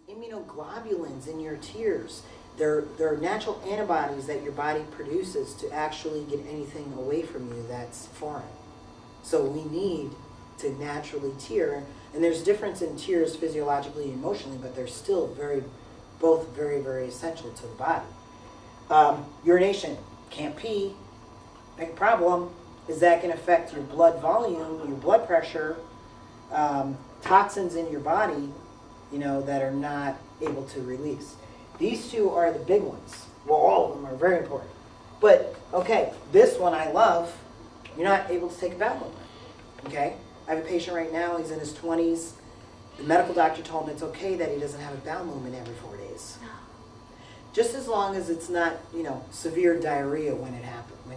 immunoglobulins in your tears. They're natural antibodies that your body produces to actually get anything away from you that's foreign. So we need to naturally tear, and there's a difference in tears physiologically and emotionally, but they're still both very, very essential to the body. Urination, can't pee, big problem. Is that can affect your blood volume, your blood pressure, toxins in your body, that are not able to release. These two are the big ones. Well, all of them are very important. But, okay, this one I love. You're not able to take a bowel movement. Okay? I have a patient right now, he's in his 20s. The medical doctor told him it's okay that he doesn't have a bowel movement every 4 days. Just as long as it's not, severe diarrhea when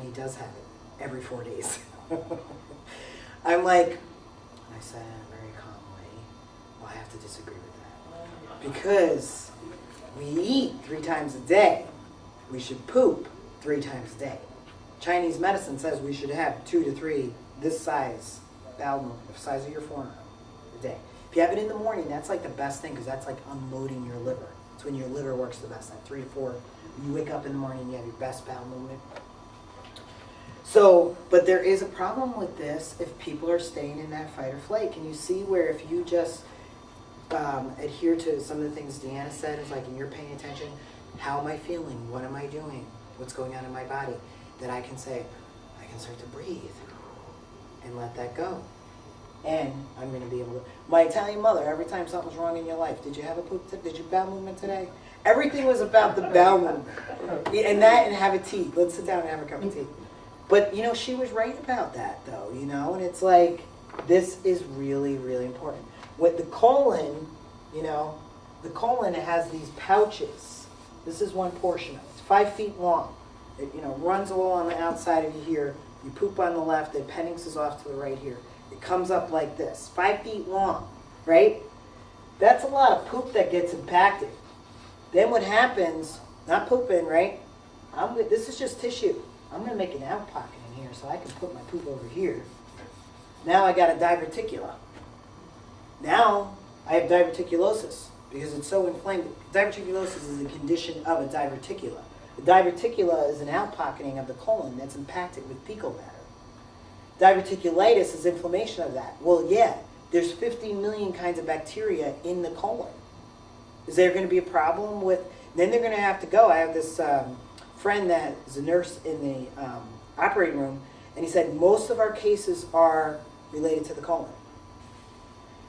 he does have it every 4 days. I said very calmly, well, I have to disagree with that. Because we eat 3 times a day. We should poop 3 times a day. Chinese medicine says we should have 2 to 3 this size bowel movement, the size of your forearm a day. If you have it in the morning, that's like the best thing because that's like unloading your liver. It's when your liver works the best. At 3 to 4, you wake up in the morning, you have your best bowel movement. So, but there is a problem with this if people are staying in that fight or flight. Can you see where if you just adhere to some of the things Deanna said, is like, and you're paying attention, how am I feeling? What am I doing? What's going on in my body? That I can say, I can start to breathe and let that go. And I'm going to be able to, my Italian mother, every time something's wrong in your life, did you have a poop, did you bowel movement today? Everything was about the bowel movement. And that and have a tea. Let's sit down and have a cup of tea. But, she was right about that, though, and it's like, this is really, really important. With the colon, the colon has these pouches. This is one portion of it. It's 5 feet long. It, runs all on the outside of you here. You poop on the left, the appendix is off to the right here. It comes up like this, 5 feet long, right? That's a lot of poop that gets impacted. Then what happens, not pooping, right? This is just tissue. I'm going to make an out pocket in here so I can put my poop over here. Now I got a diverticula. Now I have diverticulosis because it's so inflamed. Diverticulosis is a condition of a diverticula. The diverticula is an outpocketing of the colon that's impacted with fecal matter. Diverticulitis is inflammation of that. Well, yeah, there's 50 million kinds of bacteria in the colon. Is there going to be a problem with, then they're going to have to go. I have this friend that is a nurse in the operating room, and he said most of our cases are related to the colon.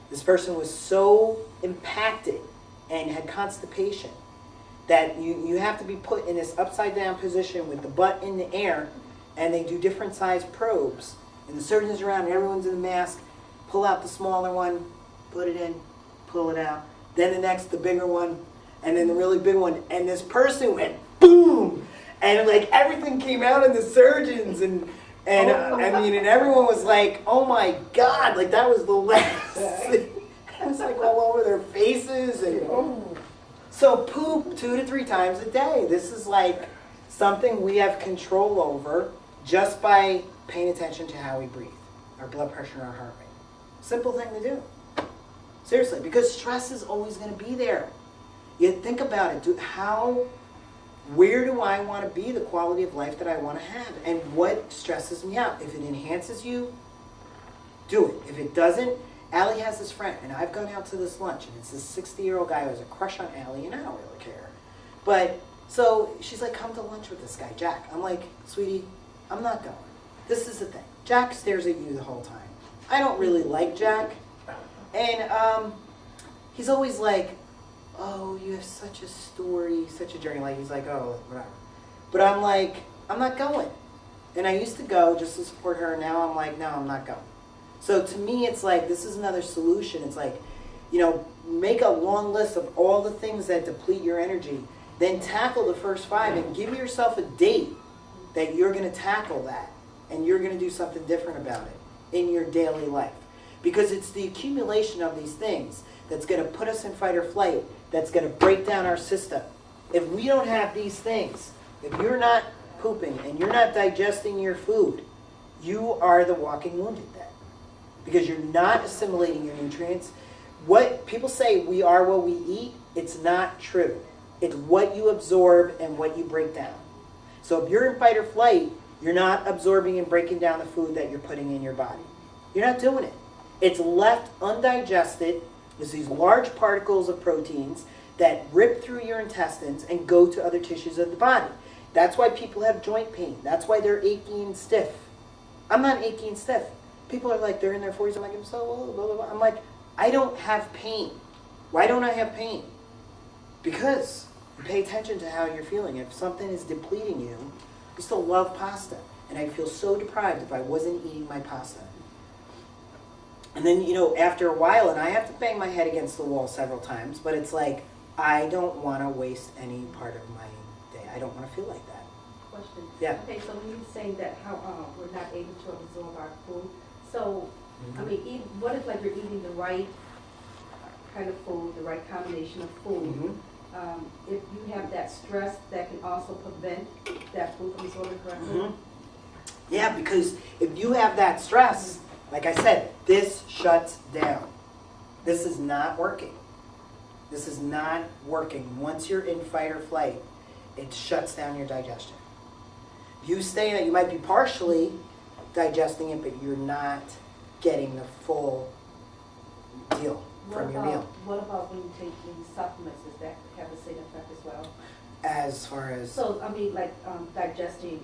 This person was so impacted and had constipation that you have to be put in this upside down position with the butt in the air, and they do different size probes. And the surgeon's around, and everyone's in a mask. Pull out the smaller one, put it in, pull it out. Then the next, the bigger one, and then the really big one. And this person went boom, and like everything came out in the surgeons, and everyone was like, oh my God, like that was the last thing. It was like all over their faces. And so poop 2 to 3 times a day. This is like something we have control over just by paying attention to how we breathe, our blood pressure and our heart rate. Simple thing to do. Seriously, because stress is always going to be there. You think about it. Where do I want to be, the quality of life that I want to have, and what stresses me out? If it enhances you, do it. If it doesn't, Allie has this friend, and I've gone out to this lunch, and it's this 60-year-old guy who has a crush on Allie, and I don't really care. But, so she's like, come to lunch with this guy, Jack. I'm like, sweetie, I'm not going. This is the thing. Jack stares at you the whole time. I don't really like Jack. And he's always like, oh, you have such a story, such a journey. Like, he's like, oh, whatever. But I'm like, I'm not going. And I used to go just to support her. Now I'm like, no, I'm not going. So to me, it's like, this is another solution. It's like, make a long list of all the things that deplete your energy. Then tackle the first 5 and give yourself a date that you're going to tackle that. And you're going to do something different about it in your daily life. Because it's the accumulation of these things that's going to put us in fight or flight, that's going to break down our system. If we don't have these things, if you're not pooping and you're not digesting your food, you are the walking wounded then. Because you're not assimilating your nutrients. What people say, we are what we eat, It's not true. It's what you absorb and what you break down. So if you're in fight or flight, you're not absorbing and breaking down the food that you're putting in your body. You're not doing it. It's left undigested. There's these large particles of proteins that rip through your intestines and go to other tissues of the body. That's why people have joint pain. That's why they're achy and stiff. I'm not achy and stiff. People are like, they're in their 40s. I'm like, I'm so old, blah, blah, blah. I'm like, I don't have pain. Why don't I have pain? Because you pay attention to how you're feeling. If something is depleting you, I still love pasta. And I'd feel so deprived if I wasn't eating my pasta. And then, after a while, and I have to bang my head against the wall several times, but it's like, I don't want to waste any part of my day. I don't want to feel like that. Question. Yeah. Okay, so when you're saying that how we're not able to absorb our food, so, I mean, what if like you're eating the right kind of food, the right combination of food, if you have that stress, that can also prevent that food from absorbing correctly? Yeah, because if you have that stress, like I said, this shuts down. This is not working. This is not working. Once you're in fight or flight, it shuts down your digestion. You stay in it, you might be partially digesting it, but you're not getting the full deal from your meal. What about when you take these supplements? Does that have the same effect as well? As far as? So, I mean, like digesting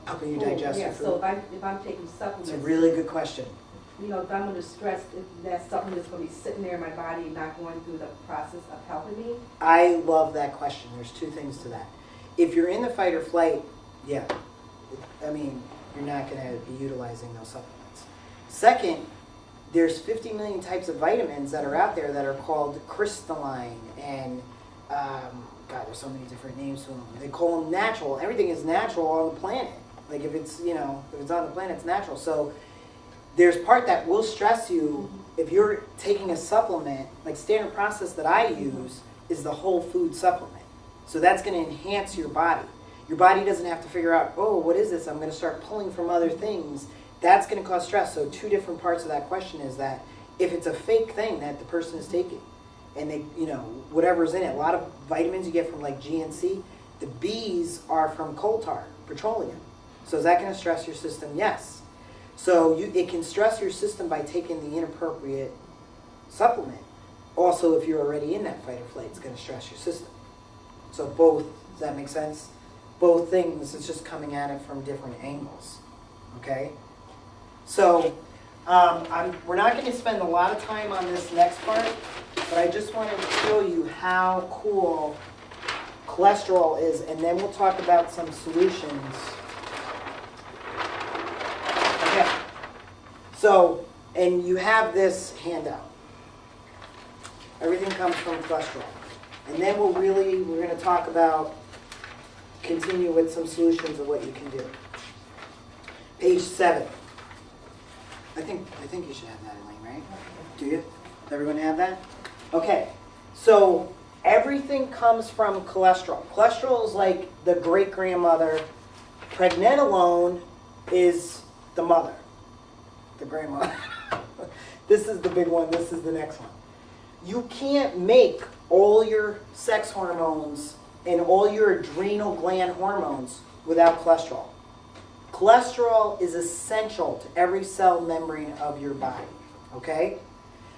helping you food. digest your Yeah, food? so if I'm taking supplements. It's a really good question. If I'm under stress, if that supplement is going to be sitting there in my body and not going through the process of helping me? I love that question. There's two things to that. If you're in the fight or flight, yeah. I mean, you're not going to be utilizing those supplements. Second, there's 50 million types of vitamins that are out there that are called crystalline and, God, there's so many different names to them. They call them natural. Everything is natural on the planet. Like if it's, if it's on the planet, it's natural. So there's part that will stress you if you're taking a supplement, like standard process that I use is the whole food supplement. So that's going to enhance your body. Your body doesn't have to figure out, oh, what is this? I'm going to start pulling from other things. That's going to cause stress. So two different parts of that question is that if it's a fake thing that the person is taking and they, whatever's in it, a lot of vitamins you get from like GNC, the B's are from coal tar, petroleum. So is that going to stress your system? Yes. So it can stress your system by taking the inappropriate supplement. Also, if you're already in that fight or flight, it's going to stress your system. So both, does that make sense? Both things, it's just coming at it from different angles. Okay? So we're not going to spend a lot of time on this next part, but I just wanted to show you how cool cholesterol is, and then we'll talk about some solutions. Okay. So, and you have this handout. Everything comes from cholesterol. And then we're going to talk about, continue with some solutions of what you can do. Page 7. I think you should have that, Elaine, right? Do you? Does everyone have that? Okay. So everything comes from cholesterol. Cholesterol is like the great-grandmother. Pregnenolone is the mother, the grandmother. This is the big one. This is the next one. You can't make all your sex hormones and all your adrenal gland hormones without cholesterol. Cholesterol is essential to every cell membrane of your body, okay?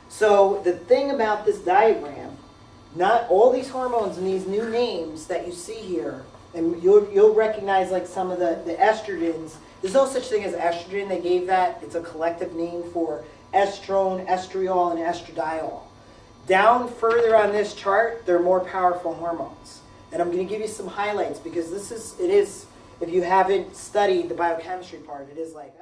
So the thing about this diagram, not all these hormones and these new names that you see here, and you'll recognize like some of the estrogens. There's no such thing as estrogen. They gave that. It's a collective name for estrone, estriol, and estradiol. Down further on this chart, they're more powerful hormones. And I'm going to give you some highlights because it is, if you haven't studied the biochemistry part, it is like,